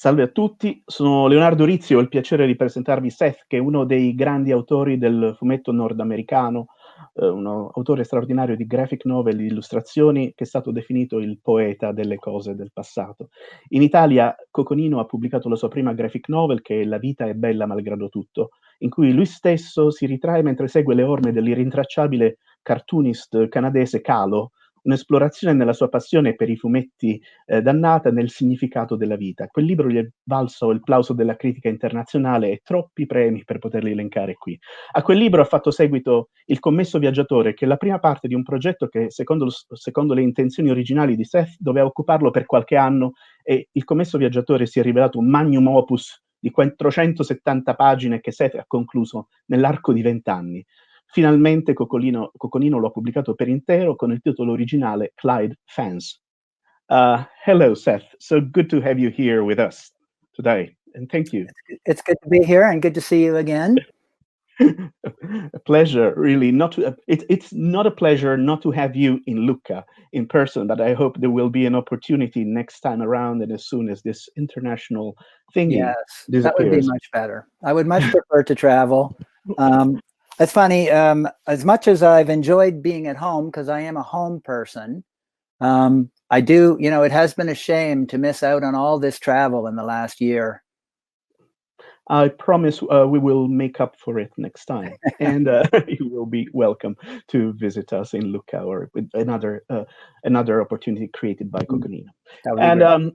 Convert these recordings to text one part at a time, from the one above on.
Salve a tutti, sono Leonardo Rizzi, ho il piacere di presentarvi Seth, che è uno dei grandi autori del fumetto nordamericano, uno autore straordinario di graphic novel, di illustrazioni, che è stato definito il poeta delle cose del passato. In Italia Coconino ha pubblicato la sua prima graphic novel, che è La vita è bella malgrado tutto, in cui lui stesso si ritrae mentre segue le orme dell'irrintracciabile cartoonist canadese Calo, un'esplorazione nella sua passione per i fumetti dannata nel significato della vita. Quel libro gli è valso il plauso della critica internazionale e troppi premi per poterli elencare qui. A quel libro ha fatto seguito Il commesso viaggiatore, che è la prima parte di un progetto che, secondo le intenzioni originali di Seth, doveva occuparlo per qualche anno, e Il commesso viaggiatore si è rivelato un magnum opus di 470 pagine che Seth ha concluso nell'arco di 20 anni. Finalmente Coconino lo ha pubblicato per intero con il titolo originale Clyde Fans. Hello, Seth. So good to have you here with us today, and thank you. It's good to be here and good to see you again. A pleasure, really. It's not a pleasure not to have you in Lucca in person, but I hope there will be an opportunity next time around, and as soon as this international thingy Yes, disappears. that would be much better. I would much prefer to travel. It's funny, as much as I've enjoyed being at home, because I am a home person, I do, it has been a shame to miss out on all this travel in the last year. I promise we will make up for it next time, and you will be welcome to visit us in Lucca or with another opportunity created by Coconino. And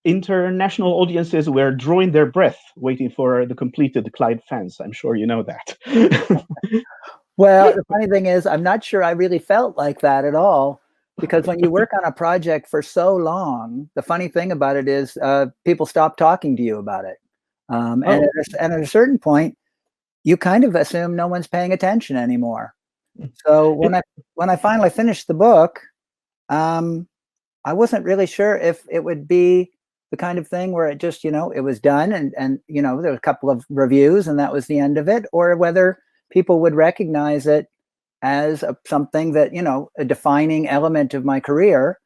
international audiences were drawing their breath, waiting for the completed Clyde Fans. I'm sure you know that. Well, the funny thing is, I'm not sure I really felt like that at all, because when you work on a project for so long, the funny thing about it is people stop talking to you about it. And at a certain point, you kind of assume no one's paying attention anymore. So when I finally finished the book, I wasn't really sure if it would be the kind of thing where it just, it was done and there were a couple of reviews and that was the end of it, or whether people would recognize it as something that, a defining element of my career.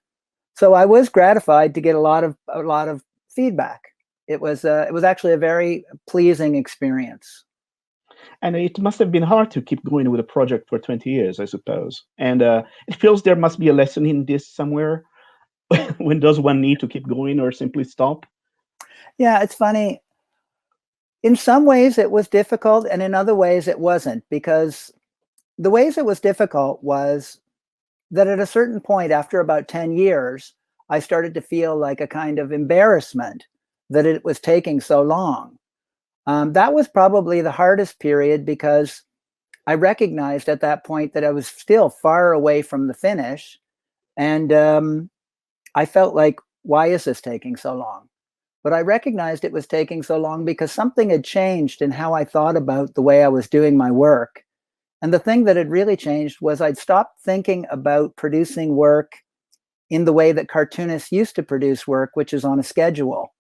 So I was gratified to get a lot of feedback. It was actually a very pleasing experience. And it must have been hard to keep going with a project for 20 years, I suppose. And it feels there must be a lesson in this somewhere. When does one need to keep going or simply stop? Yeah, it's funny. In some ways it was difficult, and in other ways it wasn't, because the ways it was difficult was that at a certain point, after about 10 years, I started to feel like a kind of embarrassment that it was taking so long. That was probably the hardest period, because I recognized at that point that I was still far away from the finish. And I felt like, why is this taking so long? But I recognized it was taking so long because something had changed in how I thought about the way I was doing my work. And the thing that had really changed was I'd stopped thinking about producing work in the way that cartoonists used to produce work, which is on a schedule.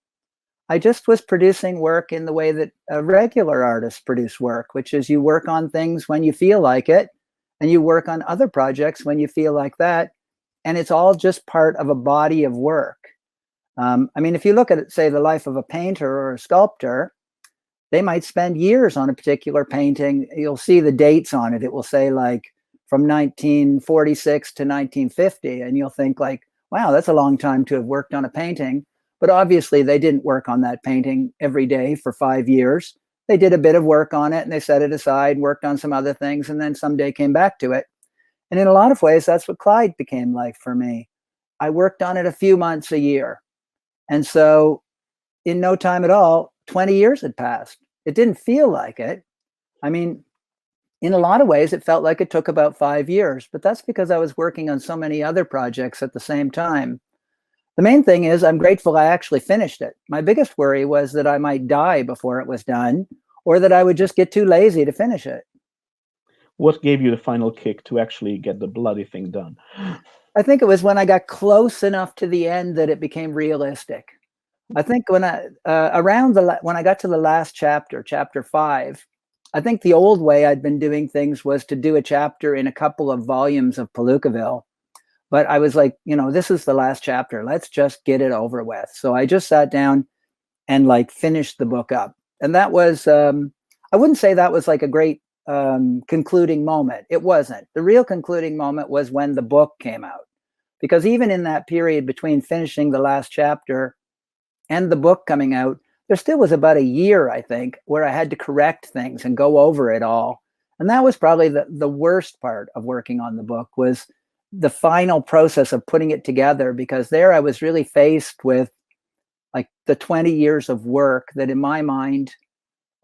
I just was producing work in the way that regular artists produce work, which is you work on things when you feel like it, and you work on other projects when you feel like that. And it's all just part of a body of work. If you look at, say, the life of a painter or a sculptor, they might spend years on a particular painting. You'll see the dates on it. It will say like from 1946 to 1950. And you'll think like, wow, that's a long time to have worked on a painting. But obviously they didn't work on that painting every day for 5 years. They did a bit of work on it and they set it aside, worked on some other things, and then someday came back to it. And in a lot of ways, that's what Clyde became like for me. I worked on it a few months a year. And so in no time at all, 20 years had passed. It didn't feel like it. In a lot of ways, it felt like it took about 5 years, but that's because I was working on so many other projects at the same time. The main thing is I'm grateful I actually finished it. My biggest worry was that I might die before it was done, or that I would just get too lazy to finish it. What gave you the final kick to actually get the bloody thing done? I think it was when I got close enough to the end that it became realistic. I think when I got to the last chapter, chapter 5, I think the old way I'd been doing things was to do a chapter in a couple of volumes of Palookaville. But I was like, this is the last chapter. Let's just get it over with. So I just sat down and like finish the book up. And that was, I wouldn't say that was like a great concluding moment. It wasn't. The real concluding moment was when the book came out. Because even in that period between finishing the last chapter and the book coming out, there still was about a year, I think, where I had to correct things and go over it all. And that was probably the worst part of working on the book, was the final process of putting it together, because there I was really faced with like the 20 years of work that in my mind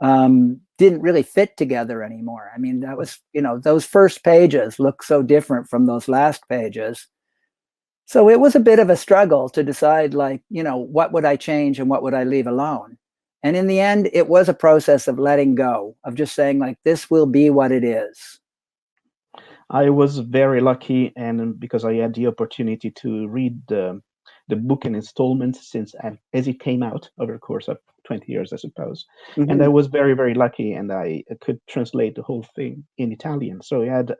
didn't really fit together anymore. I mean, that was, those first pages look so different from those last pages. So it was a bit of a struggle to decide, like, what would I change and what would I leave alone? And in the end, it was a process of letting go, of just saying, like, this will be what it is. I was very lucky, and because I had the opportunity to read the book in installments since as it came out over the course of 20 years, I suppose. Mm-hmm. And I was very, very lucky, and I could translate the whole thing in Italian. So I had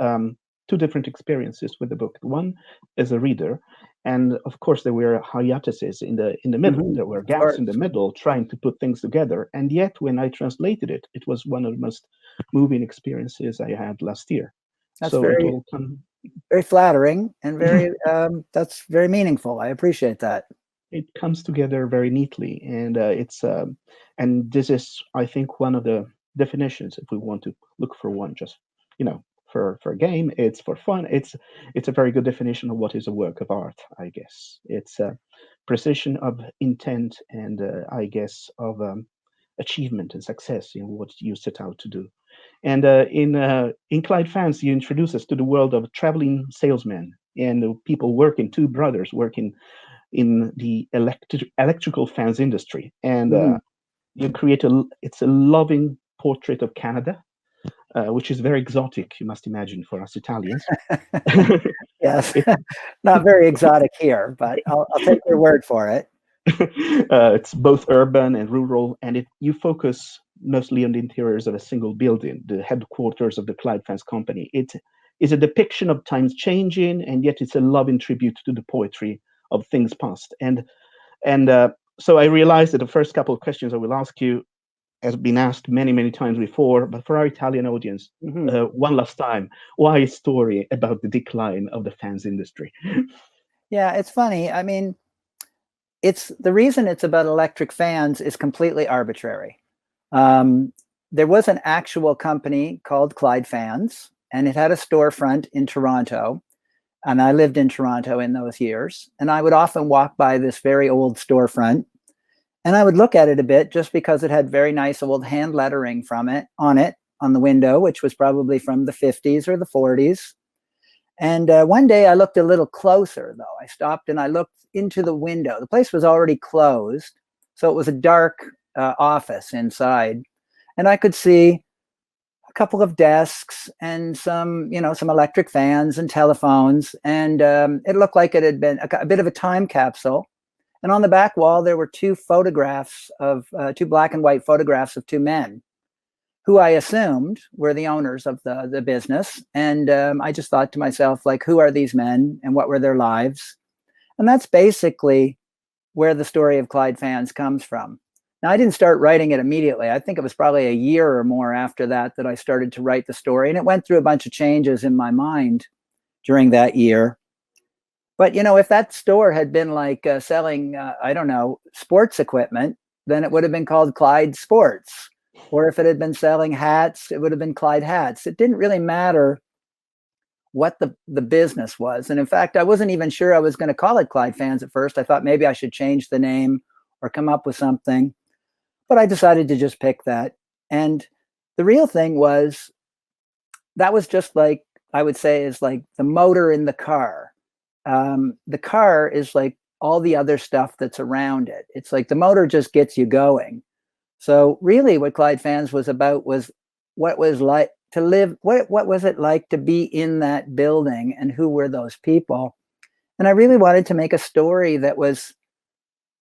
two different experiences with the book. One as a reader, and of course there were hiatuses in the middle. Mm-hmm. There were gaps in the middle, trying to put things together. And yet, when I translated it, it was one of the most moving experiences I had last year. That's so very, it all very flattering and very that's very meaningful. I appreciate that. It comes together very neatly, and and this is, I think, one of the definitions. If we want to look for one, just for a game, it's for fun. It's a very good definition of what is a work of art. I guess it's a precision of intent, and I guess of achievement and success in what you set out to do. And in Clyde Fans, you introduce us to the world of traveling salesmen and people working, two brothers working in the electrical fans industry. And you create it's a loving portrait of Canada, which is very exotic, you must imagine, for us Italians. Yes, not very exotic here, but I'll take your word for it. It's both urban and rural, and you focus mostly on the interiors of a single building, the headquarters of the Clyde Fans company. It is a depiction of times changing, and yet it's a loving tribute to the poetry of things past. And so I realized that the first couple of questions I will ask you has been asked many, many times before, but for our Italian audience, one last time, why a story about the decline of the fans industry? Yeah, it's funny. I mean, it's the reason it's about electric fans is completely arbitrary. There was an actual company called Clyde Fans, and it had a storefront in Toronto. And I lived in Toronto in those years. And I would often walk by this very old storefront, and I would look at it a bit just because it had very nice old hand lettering on the window, which was probably from the 50s or the 40s. And one day I looked a little closer, though. I stopped and I looked into the window. The place was already closed, so it was a dark office inside. And I could see a couple of desks and some electric fans and telephones. And it looked like it had been a bit of a time capsule. And on the back wall, there were two black and white photographs of two men who I assumed were the owners of the business. And I just thought to myself, like, who are these men and what were their lives? And that's basically where the story of Clyde Fans comes from. Now, I didn't start writing it immediately. I think it was probably a year or more after that I started to write the story. And it went through a bunch of changes in my mind during that year. But, if that store had been like selling, I don't know, sports equipment, then it would have been called Clyde Sports. Or if it had been selling hats, it would have been Clyde Hats. It didn't really matter what the business was. And in fact, I wasn't even sure I was going to call it Clyde Fans at first. I thought maybe I should change the name or come up with something. But I decided to just pick that. And the real thing was, that was just like, I would say, is like the motor in the car. The car is like all the other stuff that's around it. It's like the motor just gets you going. So really what Clyde Fans was about was what was like to live, what was it like to be in that building, and who were those people? And I really wanted to make a story that was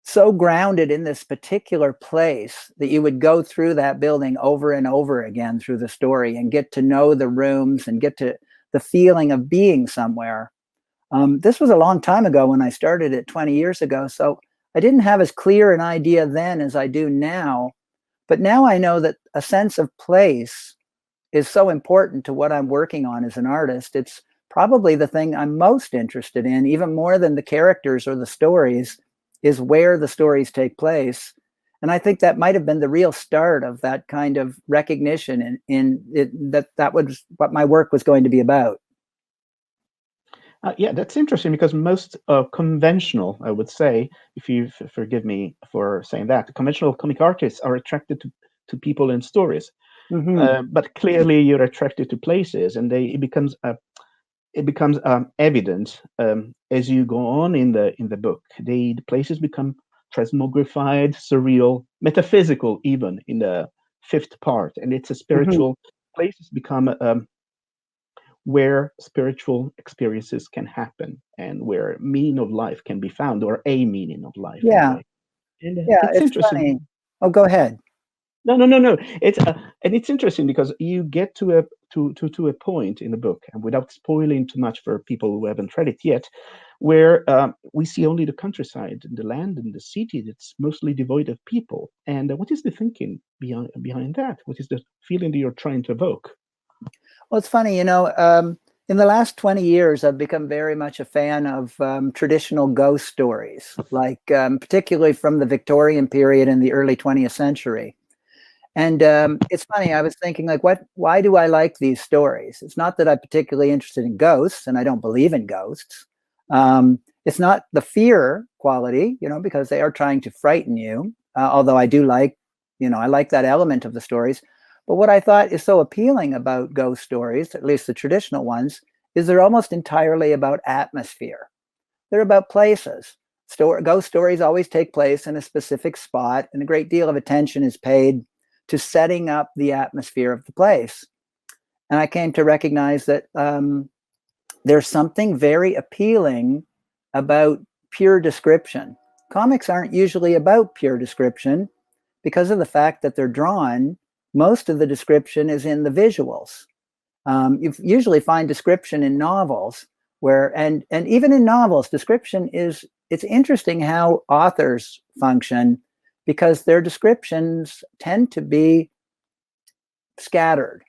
so grounded in this particular place that you would go through that building over and over again through the story and get to know the rooms and get to the feeling of being somewhere. This was a long time ago when I started it 20 years ago. So I didn't have as clear an idea then as I do now, but now I know that a sense of place is so important to what I'm working on as an artist. It's probably the thing I'm most interested in, even more than the characters or the stories, is where the stories take place. And I think that might have been the real start of that kind of recognition in it, that was what my work was going to be about. Yeah, that's interesting because most conventional, I would say, if you forgive me for saying that, conventional comic artists are attracted to people and stories. Hmm. But clearly, you're attracted to places, and it becomes evident as you go on in the book. The places become transmogrified, surreal, metaphysical, even in the fifth part, and it's a Hmm. spiritual. Places become where spiritual experiences can happen and where meaning of life can be found, or a meaning of life Yeah, anyway. And yeah, it's it's interesting. funny. Oh, go ahead. No, no, no, no. It's interesting because you get to a point in the book, and without spoiling too much for people who haven't read it yet, where we see only the countryside, and the land, and the city that's mostly devoid of people. And what is the thinking behind that? What is the feeling that you're trying to evoke? Well, it's funny, in the last 20 years, I've become very much a fan of traditional ghost stories, like particularly from the Victorian period in the early 20th century. And it's funny, I was thinking, like, why do I like these stories? It's not that I'm particularly interested in ghosts, and I don't believe in ghosts. It's not the fear quality, because they are trying to frighten you. Although I do like, I like that element of the stories. But what I thought is so appealing about ghost stories, at least the traditional ones, is they're almost entirely about atmosphere. They're about places. Ghost stories always take place in a specific spot, and a great deal of attention is paid to setting up the atmosphere of the place. And I came to recognize that there's something very appealing about pure description. Comics aren't usually about pure description because of the fact that they're drawn. Most of the description is in the visuals. You usually find description in novels and even in novels, description is, it's interesting how authors function because their descriptions tend to be scattered.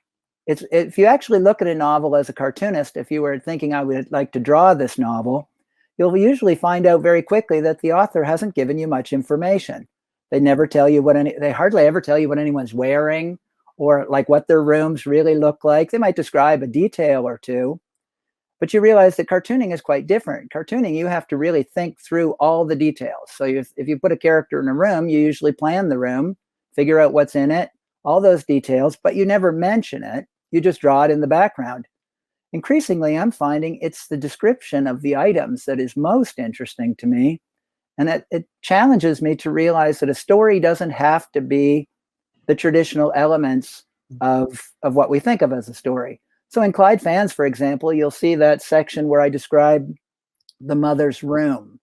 If you actually look at a novel as a cartoonist, if you were thinking I would like to draw this novel, you'll usually find out very quickly that the author hasn't given you much information. They never tell you they hardly ever tell you what anyone's wearing or like what their rooms really look like. They might describe a detail or two, but you realize that cartooning is quite different. Cartooning, you have to really think through all the details. So if you put a character in a room, you usually plan the room, figure out what's in it, all those details, but you never mention it. You just draw it in the background. Increasingly, I'm finding it's the description of the items that is most interesting to me. And it challenges me to realize that a story doesn't have to be the traditional elements of what we think of as a story. So in Clyde Fans, for example, you'll see that section where I describe the mother's room.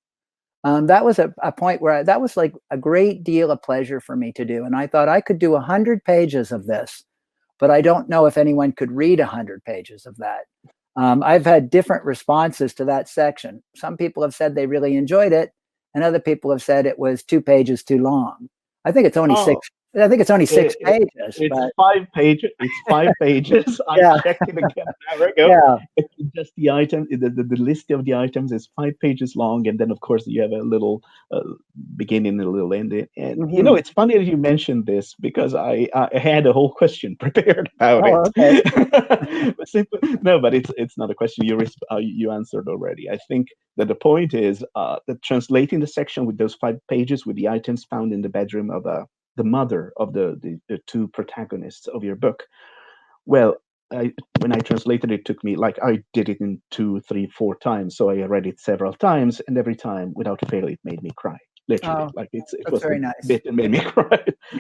That was a point where that was like a great deal of pleasure for me to do. And I thought I could do 100 pages of this, but I don't know if anyone could read 100 pages of that. I've had different responses to that section. Some people have said they really enjoyed it, and other people have said it was 2 pages too long. I think it's only Oh, six. I think it's only six It, it, pages, it's but 5 pages. It's 5 pages. I yeah, checked it again an hour ago. yeah. It's just the item. The list of the items is 5 pages long, and then of course you have a little beginning and a little ending. And Hmm. it's funny that you mentioned this because I had a whole question prepared about Oh, it. okay. No, but it's not a question you answered already. I think that the point is that translating the section with those 5 pages with the items found in the bedroom of the mother of the two protagonists of your book. Well, when I translated it, it took me like I did it in two, three, 4 times. So I read it several times, and every time, without fail, it made me cry. Literally, Oh, like it that's was very the nice. bit that made me cry.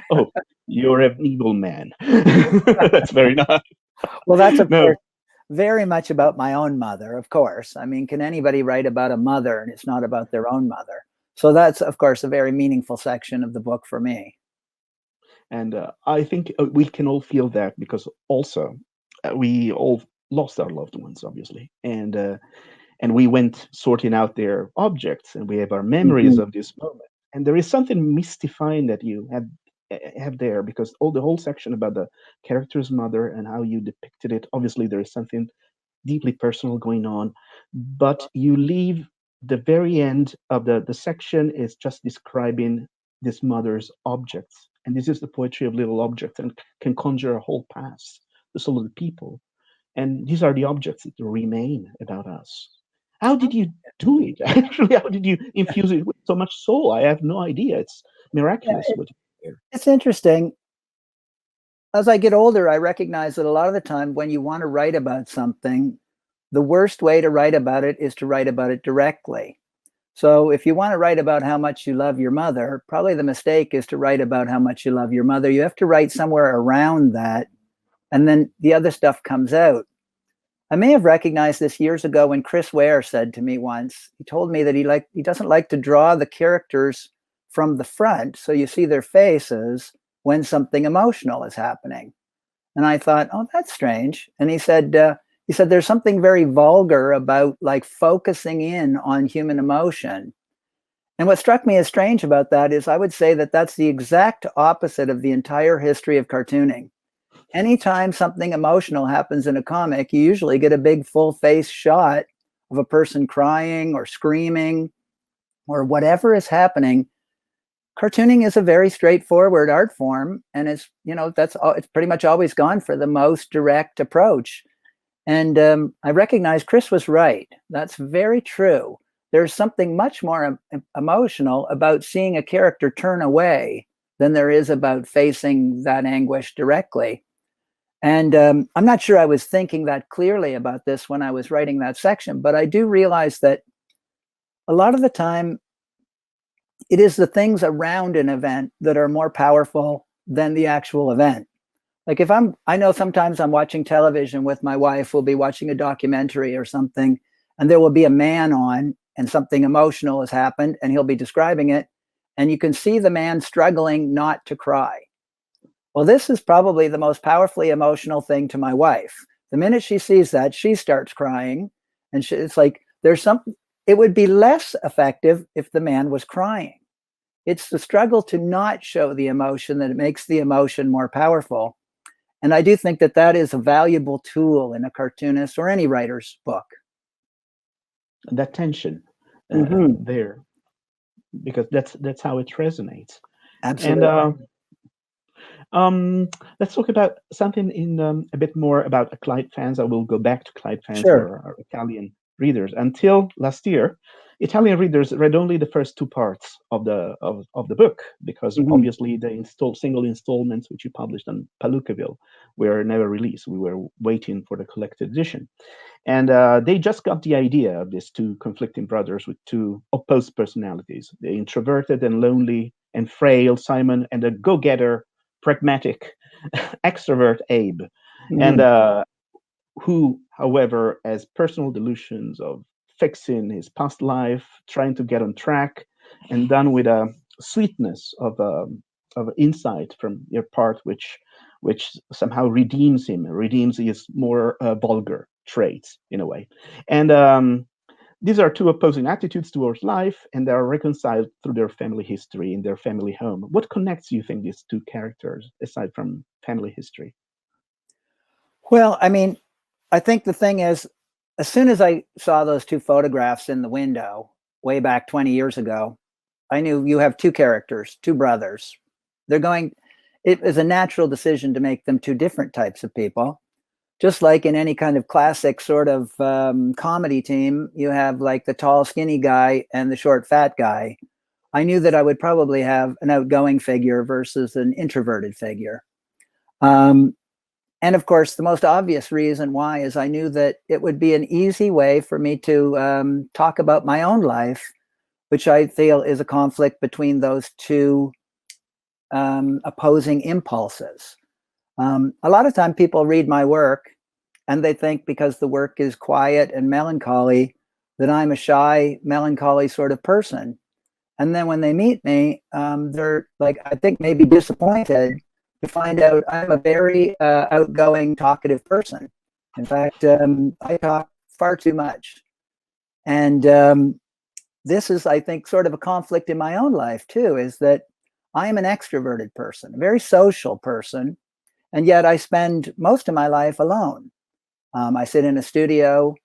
Oh, you're an evil man. That's very nice. Well, that's of No, course very much about my own mother, of course. I mean, can anybody write about a mother and it's not about their own mother? So that's, of course, a very meaningful section of the book for me. and I think we can all feel that because also we all lost our loved ones, obviously, and we went sorting out their objects, and we have our memories Mhm. of this moment. and there is something mystifying that you have there, because the whole section about the character's mother and how you depicted it, obviously there is something deeply personal going on, but you leave the very end of the section is just describing this mother's objects, and this is the poetry of little objects, and can conjure a whole past, the soul of the people, and these are the objects that remain about us. How did you do it? Actually, how did you infuse it with so much soul? I have no idea. It's Yeah, miraculous what you did there. it's interesting. As I get older, I recognize that a lot of the time when you want to write about something, the worst way to write about it is to write about it directly. So if you want to write about how much you love your mother, probably the mistake is to write about how much you love your mother. You have to write somewhere around that, and then the other stuff comes out. I may have recognized this years ago when Chris Ware said to me once, he told me that he doesn't like to draw the characters from the front, so you see their faces when something emotional is happening. And I thought, oh, that's strange. And he said there's something very vulgar about like focusing in on human emotion. And what struck me as strange about that is I would say that that's the exact opposite of the entire history of cartooning. Anytime something emotional happens in a comic, you usually get a big full face shot of a person crying or screaming or whatever is happening. Cartooning is a very straightforward art form, and it's pretty much always gone for the most direct approach. And I recognize Chris was right. That's very true. There's something much more emotional about seeing a character turn away than there is about facing that anguish directly. And I'm not sure I was thinking that clearly about this when I was writing that section, but I do realize that a lot of the time it is the things around an event that are more powerful than the actual event. Like I know sometimes I'm watching television with my wife, we'll be watching a documentary or something, and there will be a man on and something emotional has happened and he'll be describing it. And you can see the man struggling not to cry. Well, this is probably the most powerfully emotional thing to my wife. The minute she sees that, she starts crying. And it's like, it would be less effective if the man was crying. It's the struggle to not show the emotion that makes the emotion more powerful. And I do think that that is a valuable tool in a cartoonist or any writer's book. That tension Mm-hmm. there, because that's how it resonates. Absolutely. And let's talk about something in a bit more about Clyde Fans. I will go back to Clyde Fans Sure. for our Italian readers. Until last year, Italian readers read only the first two parts of the book, because Mm-hmm. obviously the single installments which you published on Palookaville were never released. We were waiting for the collected edition. And they just got the idea of these two conflicting brothers with two opposed personalities: the introverted and lonely and frail Simon, and the go-getter, pragmatic extrovert Abe. And Mm-hmm. who, however, has personal delusions of fixing his past life, trying to get on track, and done with a sweetness of insight from your part, which somehow redeems his more vulgar traits in a way. And these are two opposing attitudes towards life, and they are reconciled through their family history in their family home. What connects, you think, these two characters aside from family history? Well, I mean, I think the thing is, as soon as I saw those two photographs in the window way back 20 years ago, I knew you have two characters, two brothers. It is a natural decision to make them two different types of people. Just like in any kind of classic sort of comedy team, you have like the tall, skinny guy and the short, fat guy. I knew that I would probably have an outgoing figure versus an introverted figure. Um, and of course, the most obvious reason why is I knew that it would be an easy way for me to talk about my own life, which I feel is a conflict between those two opposing impulses. A lot of time people read my work and they think because the work is quiet and melancholy that I'm a shy, melancholy sort of person. And then when they meet me, they're like, I think maybe disappointed to find out I'm a very outgoing, talkative person. In fact, I talk far too much. And this is, I think, sort of a conflict in my own life too, is that I am an extroverted person, a very social person, and yet I spend most of my life alone. I sit in a studio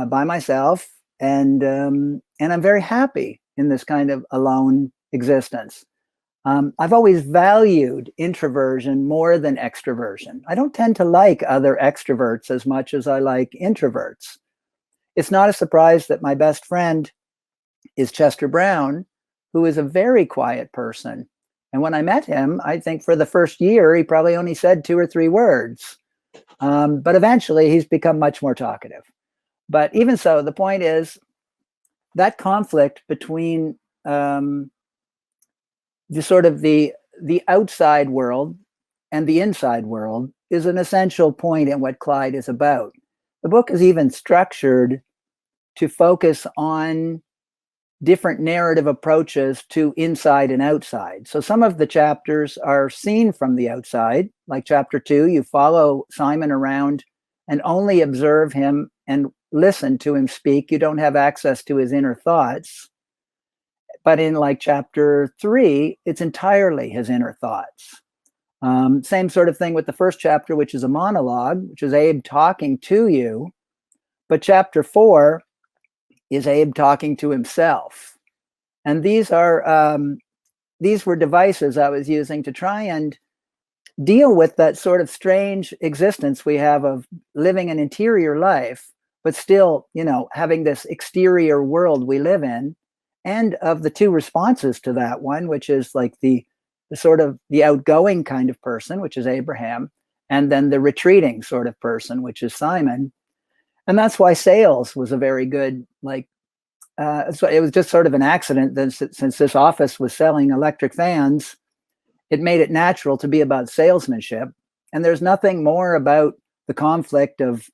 by myself, and I'm very happy in this kind of alone existence. I've always valued introversion more than extroversion. I don't tend to like other extroverts as much as I like introverts. It's not a surprise that my best friend is Chester Brown, who is a very quiet person. And when I met him, I think for the first year, he probably only said 2 or 3 words. But eventually, he's become much more talkative. But even so, the point is that conflict between the sort of the outside world and the inside world is an essential point in what Clyde is about. The book is even structured to focus on different narrative approaches to inside and outside. So some of the chapters are seen from the outside, like chapter 2, you follow Simon around and only observe him and listen to him speak. You don't have access to his inner thoughts. But in like chapter 3, it's entirely his inner thoughts. Same sort of thing with the first chapter, which is a monologue, which is Abe talking to you. But chapter 4 is Abe talking to himself. And these were devices I was using to try and deal with that sort of strange existence we have of living an interior life, but still, having this exterior world we live in, and of the two responses to that one, which is like the sort of the outgoing kind of person, which is Abraham, and then the retreating sort of person, which is Simon. And that's why sales was a very good, so it was just sort of an accident that since this office was selling electric fans, it made it natural to be about salesmanship. And there's nothing more about the conflict of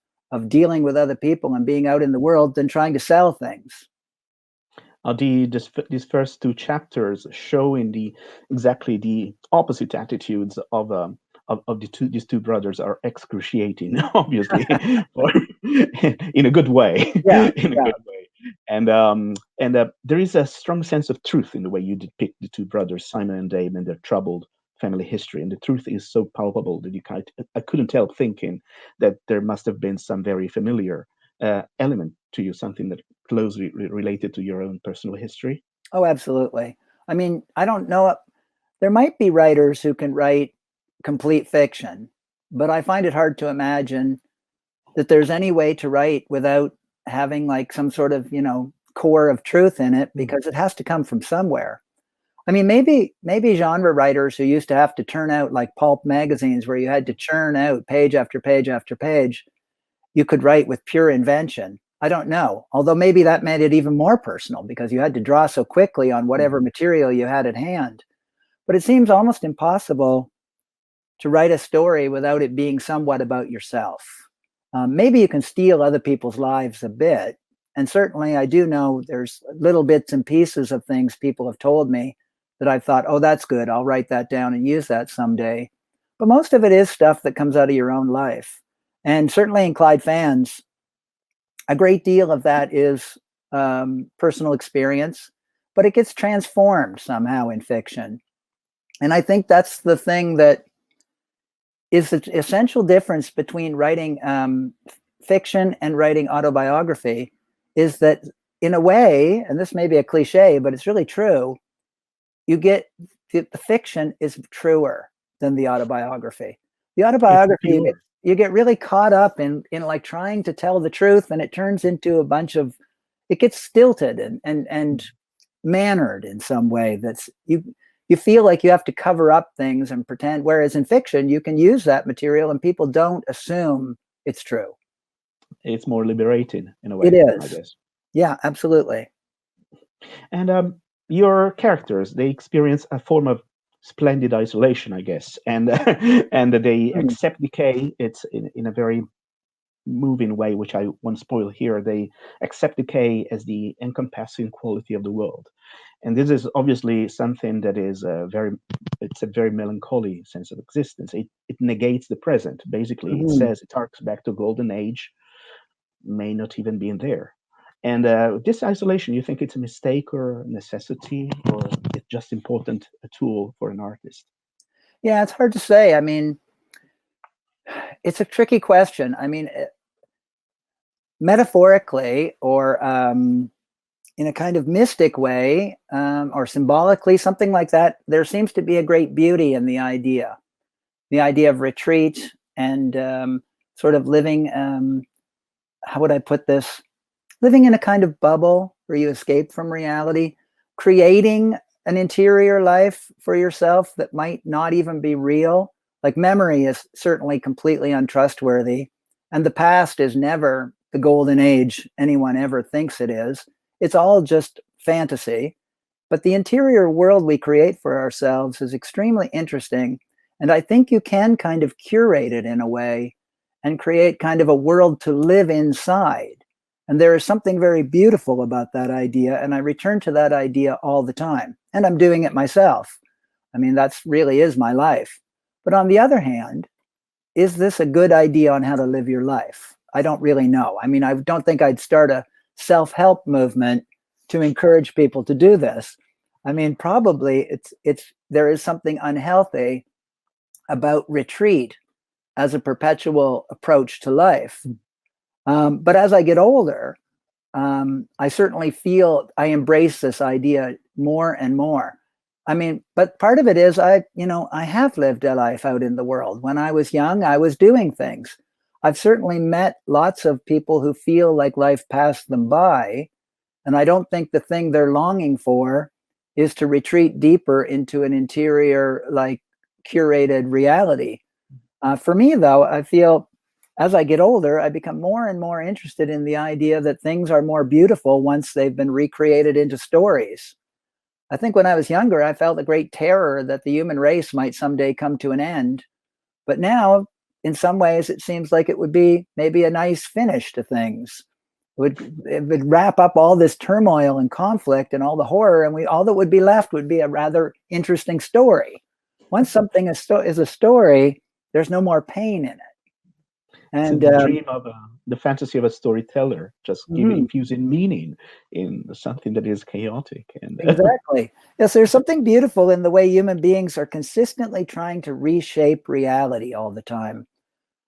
dealing with other people and being out in the world than trying to sell things. These first 2 chapters showing exactly the opposite attitudes of these two brothers are excruciating, obviously, in a good way, Yeah, in a yeah. good way. And there is a strong sense of truth in the way you depict the two brothers, Simon and Dave, and their troubled family history. And the truth is so palpable that I couldn't help thinking that there must have been some very familiar element to you, something that closely related to your own personal history. Oh, absolutely. I mean, I don't know. There might be writers who can write complete fiction, but I find it hard to imagine that there's any way to write without having like some sort of, core of truth in it, because it has to come from somewhere. I mean, maybe genre writers who used to have to turn out like pulp magazines where you had to churn out page after page after page, you could write with pure invention. I don't know. Although maybe that made it even more personal because you had to draw so quickly on whatever material you had at hand. But it seems almost impossible to write a story without it being somewhat about yourself. Maybe you can steal other people's lives a bit. And certainly I do know there's little bits and pieces of things people have told me that I've thought, oh, that's good. I'll write that down and use that someday. But most of it is stuff that comes out of your own life. And certainly in Clyde Fans, a great deal of that is personal experience, but it gets transformed somehow in fiction. And I think that's the thing that is the essential difference between writing fiction and writing autobiography, is that in a way, and this may be a cliche, but it's really true, you get the fiction is truer than the autobiography. The autobiography, you get really caught up in like trying to tell the truth, and it turns into a bunch of, it gets stilted and mannered in some way that's you feel like you have to cover up things and pretend, whereas in fiction you can use that material and people don't assume it's true. It's more liberating in a way, It I is. guess. Yeah, absolutely. And your characters, they experience a form of splendid isolation, I guess, and and they accept decay. It's in a very moving way, which I won't spoil here. They accept decay as the encompassing quality of the world, and this is obviously something that is it's a very melancholy sense of existence. It negates the present. Basically, it says, it harks back to golden age, may not even be in there. And this isolation, you think it's a mistake or a necessity, or it's just important a tool for an artist? Yeah, it's hard to say. I mean, it's a tricky question. I mean, metaphorically or in a kind of mystic way or symbolically, something like that, there seems to be a great beauty in the idea of retreat and sort of living, how would I put this? Living in a kind of bubble where you escape from reality, creating an interior life for yourself that might not even be real. Like memory is certainly completely untrustworthy, and the past is never the golden age anyone ever thinks it is. It's all just fantasy. But the interior world we create for ourselves is extremely interesting. And I think you can kind of curate it in a way and create kind of a world to live inside. And there is something very beautiful about that idea. And I return to that idea all the time. And I'm doing it myself. I mean, that's really is my life. But on the other hand, is this a good idea on how to live your life? I don't really know. I mean, I don't think I'd start a self-help movement to encourage people to do this. I mean, probably there is something unhealthy about retreat as a perpetual approach to life. But as I get older, I certainly feel I embrace this idea more and more. I mean, but part of it is I have lived a life out in the world. When I was young, I was doing things. I've certainly met lots of people who feel like life passed them by. And I don't think the thing they're longing for is to retreat deeper into an interior, like curated reality. For me, though, I feel as I get older, I become more and more interested in the idea that things are more beautiful once they've been recreated into stories. I think when I was younger, I felt a great terror that the human race might someday come to an end. But now, in some ways, it seems like it would be maybe a nice finish to things. It would wrap up all this turmoil and conflict and all the horror, and all that would be left would be a rather interesting story. Once something is a story, there's no more pain in it. It's And the dream of the fantasy of a storyteller, just mhm, infusing meaning in something that is chaotic. And exactly. Yes, there's something beautiful in the way human beings are consistently trying to reshape reality all the time.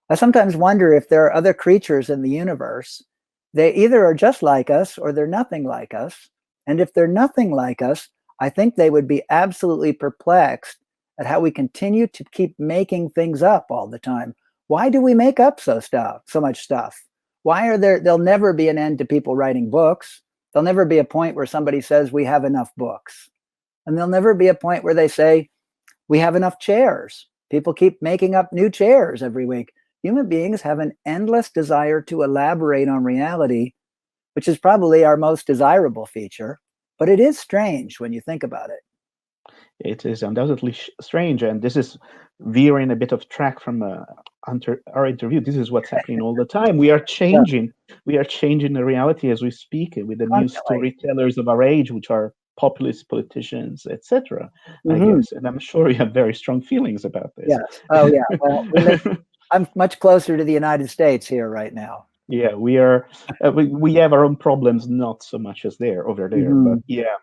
I sometimes wonder if there are other creatures in the universe. They either are just like us or they're nothing like us. And if they're nothing like us, I think they would be absolutely perplexed at how we continue to keep making things up all the time. Why do we make up so much stuff? Why are there'll never be an end to people writing books. There'll never be a point where somebody says we have enough books. And there'll never be a point where they say we have enough chairs. People keep making up new chairs every week. Human beings have an endless desire to elaborate on reality, which is probably our most desirable feature. But it is strange when you think about it. it is undoubtedly strange. And this is veering a bit of track from our interview. This is what's happening all the time. We are Yeah, changing. We are changing the reality as we speak with the new constantly. storytellers of our age, which are populist politicians, etc. I Hmm. guess. And I'm sure you have very strong feelings about this. Yes. Oh, yeah. Well, I'm much closer to the United States here right now. Yeah, we are. We have our own problems, not so much as there over there. But Hmm. yeah,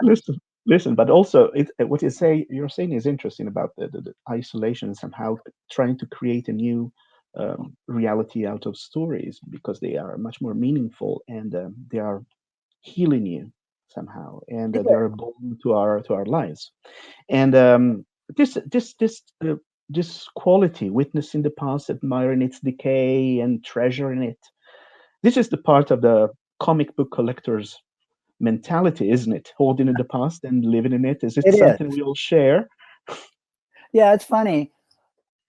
listen, listen. But also, what you're saying is interesting about the isolation and somehow trying to create a new reality out of stories because they are much more meaningful and they are healing you somehow, and they are a bond to our lives. And this this this this quality, witnessing the past, admiring its decay, and treasuring it. This is the part of the comic book collector's mentality, isn't it? Holding in the past and living in it. Is it It something is. we all share? Yeah, it's funny.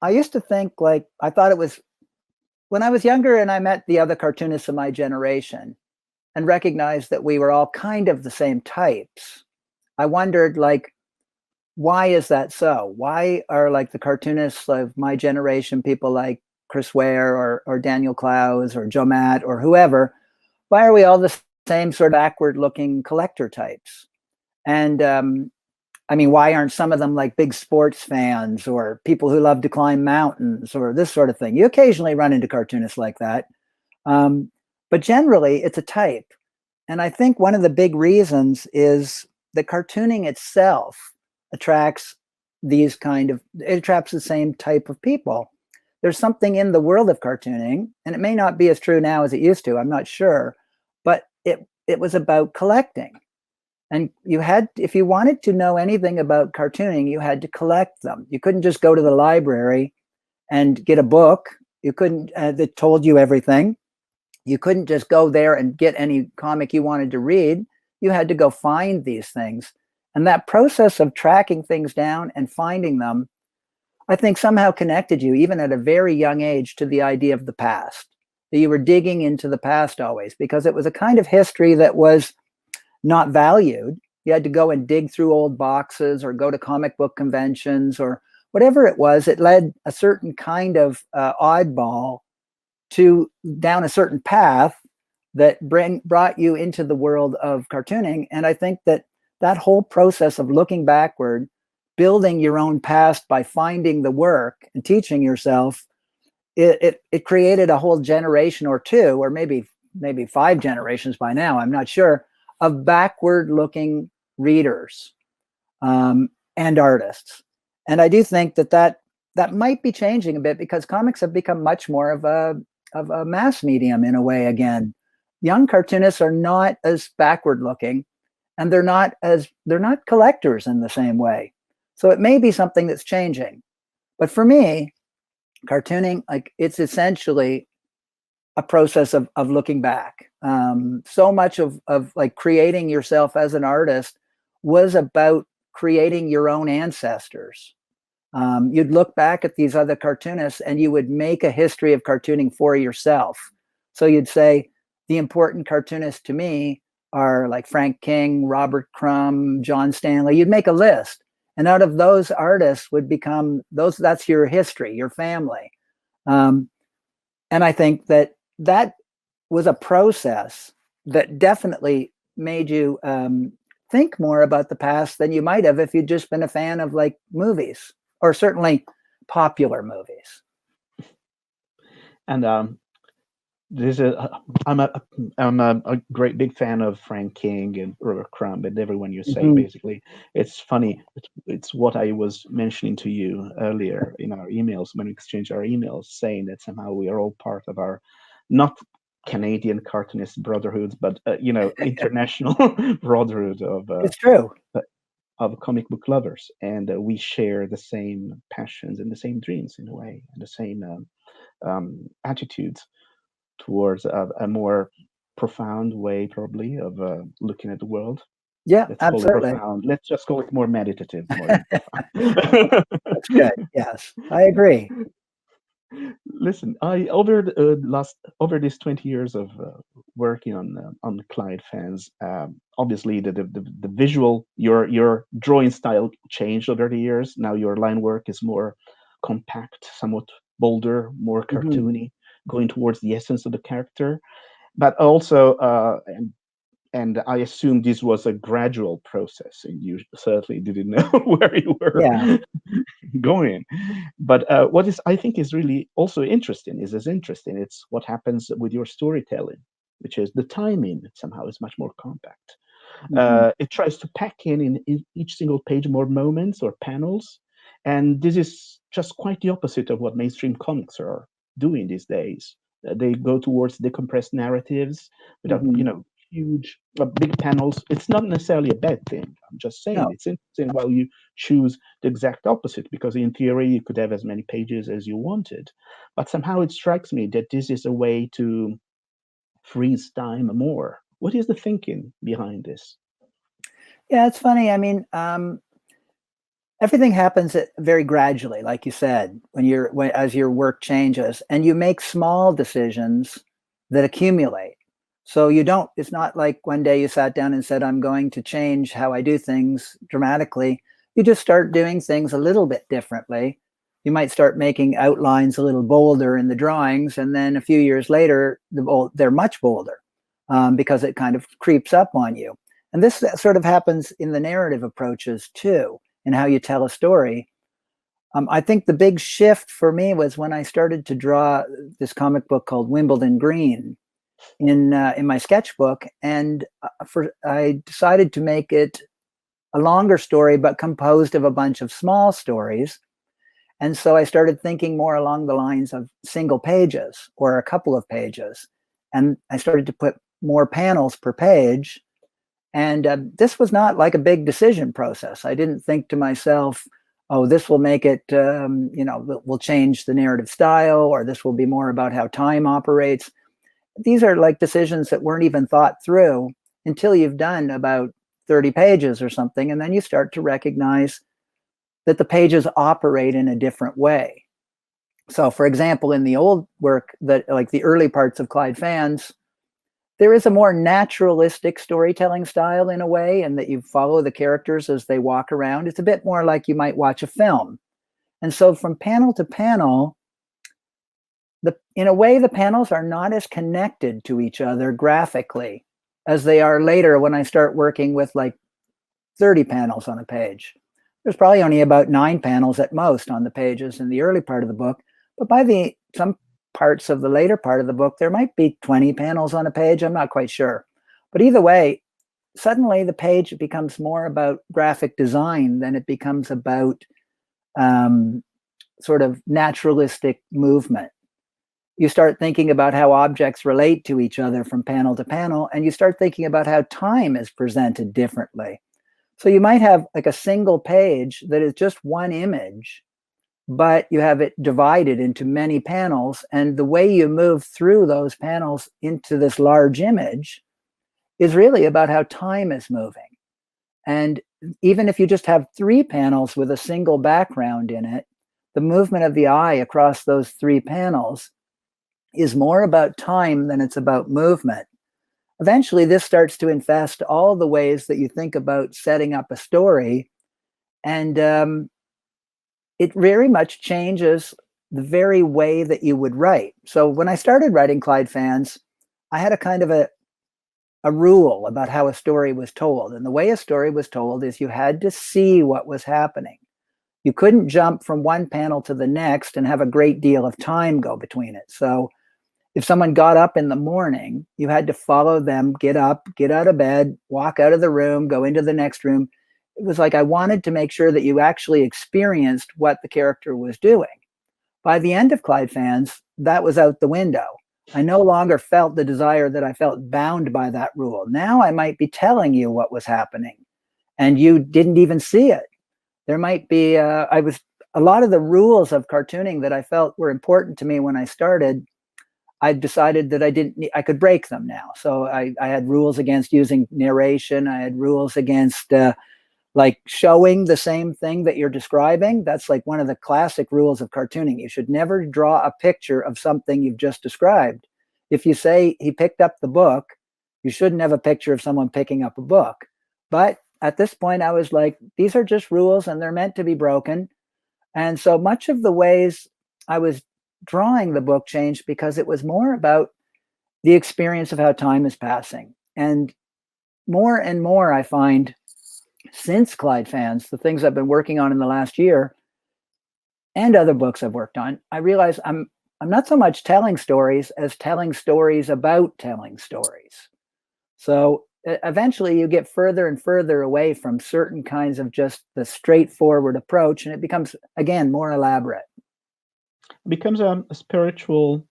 I used to think like I thought it was when I was younger and I met the other cartoonists of my generation and recognized that we were all kind of the same types. I wondered like why is that so? Why are like the cartoonists of my generation, people like Chris Ware or Daniel Clowes or Joe Matt or whoever, why are we all the same sort of backward looking collector types? And I mean, why aren't some of them like big sports fans or people who love to climb mountains or this sort of thing? You occasionally run into cartoonists like that. Um, but generally it's a type. And I think one of the big reasons is that cartooning itself attracts it attracts the same type of people. There's something in the world of cartooning, and it may not be as true now as it used to, I'm not sure, but it was about collecting. And if you wanted to know anything about cartooning, you had to collect them. You couldn't just go to the library and get a book. You couldn't, that told you everything. You couldn't just go there and get any comic you wanted to read. You had to go find these things. And that process of tracking things down and finding them, I think somehow connected you, even at a very young age, to the idea of the past. That you were digging into the past always, because it was a kind of history that was not valued. You had to go and dig through old boxes or go to comic book conventions or whatever it was. It led a certain kind of oddball down a certain path that brought you into the world of cartooning. And I think that whole process of looking backward, building your own past by finding the work and teaching yourself, it created a whole generation or two, or maybe 5 generations by now, I'm not sure, of backward looking readers and artists. And I do think that might be changing a bit, because comics have become much more of a mass medium in a way again. Young cartoonists are not as backward looking, and they're not collectors in the same way. So it may be something that's changing. But for me, cartooning, like, it's essentially a process of looking back. So much of like creating yourself as an artist was about creating your own ancestors. You'd look back at these other cartoonists and you would make a history of cartooning for yourself. So you'd say, the important cartoonists to me are like Frank King, Robert Crumb, John Stanley. You'd make a list. And out of those artists would become that's your history, your family. And I think that was a process that definitely made you think more about the past than you might have if you'd just been a fan of like movies, or certainly popular movies. And I'm a great big fan of Frank King and Robert Crumb, and everyone you say, basically. It's funny. It's what I was mentioning to you earlier in our emails, when we exchanged our emails, saying that somehow we are all part of our, not Canadian cartoonist brotherhoods, but international brotherhood of it's true, of comic book lovers, and we share the same passions and the same dreams in a way, and the same attitudes towards a more profound way, probably, of looking at the world. Yeah, Let's absolutely. call it profound. Let's just call it more meditative, more than profound. That's good. Yes, I agree. Listen, I over these 20 years of working on Clyde Fans, obviously the visual, your drawing style changed over the years. Now your line work is more compact, somewhat bolder, more cartoony, going towards the essence of the character. But also, and I assume this was a gradual process, and you certainly didn't know where you were going. But what I think is really also interesting it's what happens with your storytelling, which is the timing somehow is much more compact. It tries to pack in each single page more moments or panels, and this is just quite the opposite of what mainstream comics are doing these days. They go towards decompressed narratives without huge big panels. It's not necessarily a bad thing. I'm just saying it's interesting while you choose the exact opposite, because in theory you could have as many pages as you wanted, but somehow it strikes me that this is a way to freeze time more. What is the thinking behind this? Yeah, it's funny. I mean, everything happens very gradually, like you said, as your work changes, and you make small decisions that accumulate. So it's not like one day you sat down and said, I'm going to change how I do things dramatically. You just start doing things a little bit differently. You might start making outlines a little bolder in the drawings, and then a few years later, they're much bolder because it kind of creeps up on you. And this sort of happens in the narrative approaches too, in how you tell a story. I think the big shift for me was when I started to draw this comic book called Wimbledon Green. in my sketchbook, and I decided to make it a longer story, but composed of a bunch of small stories. And so I started thinking more along the lines of single pages or a couple of pages. And I started to put more panels per page. And this was not like a big decision process. I didn't think to myself, oh, this will make it, will change the narrative style, or this will be more about how time operates. These are like decisions that weren't even thought through until you've done about 30 pages or something. And then you start to recognize that the pages operate in a different way. So, for example, in the old work, that like the early parts of Clyde Fans, there is a more naturalistic storytelling style in a way, and that you follow the characters as they walk around. It's a bit more like you might watch a film. And so from panel to panel, in a way, the panels are not as connected to each other graphically as they are later when I start working with like 30 panels on a page. There's probably only about 9 panels at most on the pages in the early part of the book, but by some parts of the later part of the book, there might be 20 panels on a page. I'm not quite sure. But either way, suddenly the page becomes more about graphic design than it becomes about sort of naturalistic movement. You start thinking about how objects relate to each other from panel to panel, and you start thinking about how time is presented differently. So you might have like a single page that is just one image, but you have it divided into many panels. And the way you move through those panels into this large image is really about how time is moving. And even if you just have 3 panels with a single background in it, the movement of the eye across those 3 panels is more about time than it's about movement. Eventually, this starts to infest all the ways that you think about setting up a story. And it very much changes the very way that you would write. So when I started writing Clyde Fans, I had a kind of a rule about how a story was told. And the way a story was told is you had to see what was happening. You couldn't jump from one panel to the next and have a great deal of time go between it. So if someone got up in the morning, you had to follow them, get up, get out of bed, walk out of the room, go into the next room. It was like I wanted to make sure that you actually experienced what the character was doing. By the end of Clyde Fans, that was out the window. I no longer felt the desire that I felt bound by that rule. Now I might be telling you what was happening, and you didn't even see it. There might be, a lot of the rules of cartooning that I felt were important to me when I started, I decided that I could break them now. So I had rules against using narration. I had rules against like showing the same thing that you're describing. That's like one of the classic rules of cartooning. You should never draw a picture of something you've just described. If you say he picked up the book, you shouldn't have a picture of someone picking up a book. But at this point, I was like, these are just rules and they're meant to be broken. And so much of the ways I was drawing the book changed because it was more about the experience of how time is passing. And more, I find, since Clyde Fans, the things I've been working on in the last year and other books I've worked on, I realize I'm not so much telling stories as telling stories about telling stories. So eventually you get further and further away from certain kinds of just the straightforward approach, and it becomes, again, more elaborate. It becomes a spiritual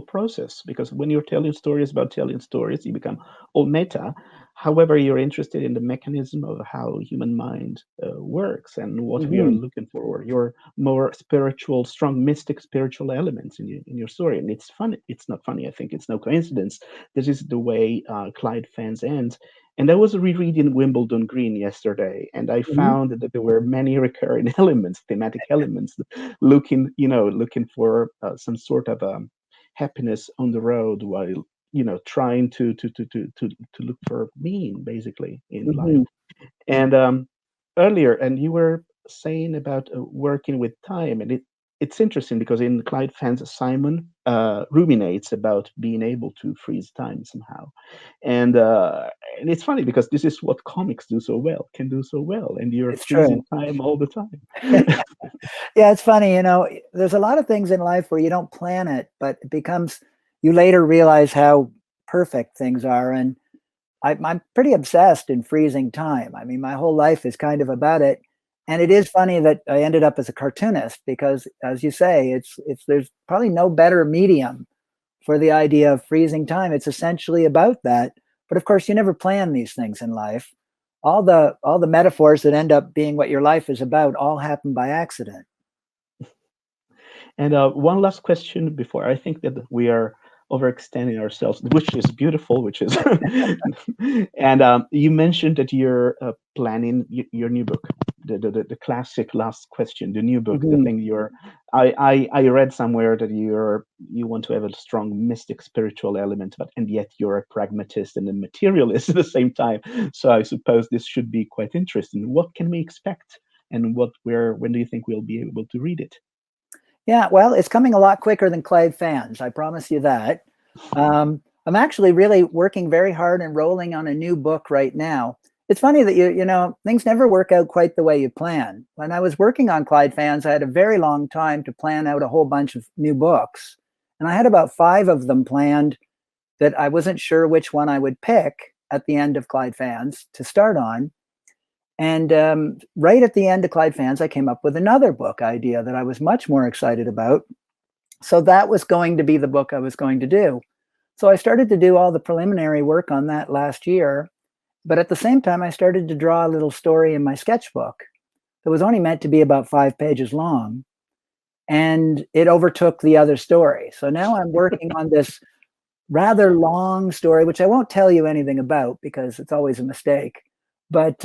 process, because when you're telling stories about telling stories, you become all meta. However, you're interested in the mechanism of how human mind works and what we are Mm-hmm. looking for. Your more spiritual, strong, mystic spiritual elements in your story. And it's funny. It's not funny. I think it's no coincidence. This is the way Clyde Fans ends. And I was rereading Wimbledon Green yesterday, and I Mm-hmm. found that there were many recurring elements, thematic elements, looking for some sort of happiness on the road, while trying to look for meaning basically in life. Mm-hmm. And earlier, and you were saying about working with time, and it's interesting because in Clyde Fans, Simon ruminates about being able to freeze time somehow, and uh, and it's funny because this is what comics can do so well, and you're It's true. freezing time all the time. Yeah, it's funny, there's a lot of things in life where you don't plan it, but it becomes, you later realize how perfect things are. And I'm pretty obsessed in freezing time. I mean, my whole life is kind of about it. And it is funny that I ended up as a cartoonist because, as you say, it's there's probably no better medium for the idea of freezing time. It's essentially about that. But of course, you never plan these things in life. All the metaphors that end up being what your life is about all happen by accident. And one last question before I think that we are overextending ourselves, which is beautiful, which is, and you mentioned that you're planning your new book, the classic last question, the new book, the Mhm. thing you're. I read somewhere that you want to have a strong mystic spiritual element, but and yet you're a pragmatist and a materialist at the same time. So I suppose this should be quite interesting. What can we expect, and when do you think we'll be able to read it? Yeah, well, it's coming a lot quicker than Clyde Fans, I promise you that. I'm actually really working very hard and rolling on a new book right now. It's funny that things never work out quite the way you plan. When I was working on Clyde Fans, I had a very long time to plan out a whole bunch of new books. And I had about 5 of them planned that I wasn't sure which one I would pick at the end of Clyde Fans to start on. And right at the end of Clyde Fans, I came up with another book idea that I was much more excited about. So that was going to be the book I was going to do. So I started to do all the preliminary work on that last year. But at the same time, I started to draw a little story in my sketchbook that was only meant to be about 5 pages long. And it overtook the other story. So now I'm working on this rather long story, which I won't tell you anything about because it's always a mistake. But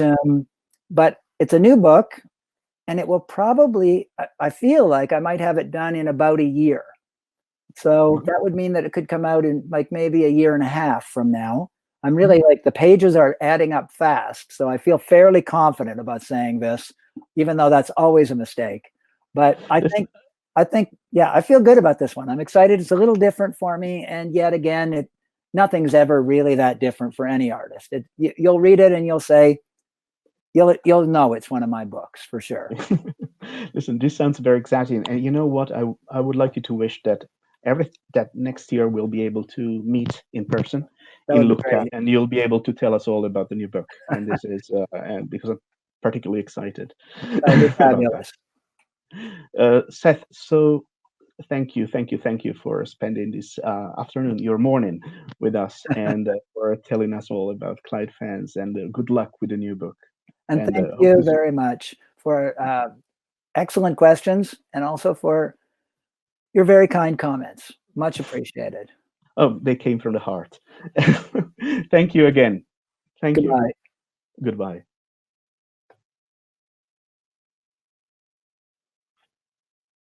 but it's a new book, and it will probably. I feel like I might have it done in about a year. So Mhm. that would mean that it could come out in like maybe a year and a half from now. I'm really like the pages are adding up fast, so I feel fairly confident about saying this, even though that's always a mistake. But Listen, yeah, I feel good about this one. I'm excited. It's a little different for me, and yet again, nothing's ever really that different for any artist. You'll read it and you'll say you'll know it's one of my books for sure. listen, this sounds very exciting. And you know what? I would like you to wish that that next year we'll be able to meet in person That in would be Lucca, great. and you'll be able to tell us all about the new book. And this is and because I'm particularly excited That would be about that. fabulous. Seth, so thank you for spending this afternoon, your morning, with us, and for telling us all about Clyde Fans. And good luck with the new book. And And thank hope you to see. very much for excellent questions and also for your very kind comments. Much appreciated. Oh, they came from the heart. Thank you again. Thank you. Goodbye. Goodbye.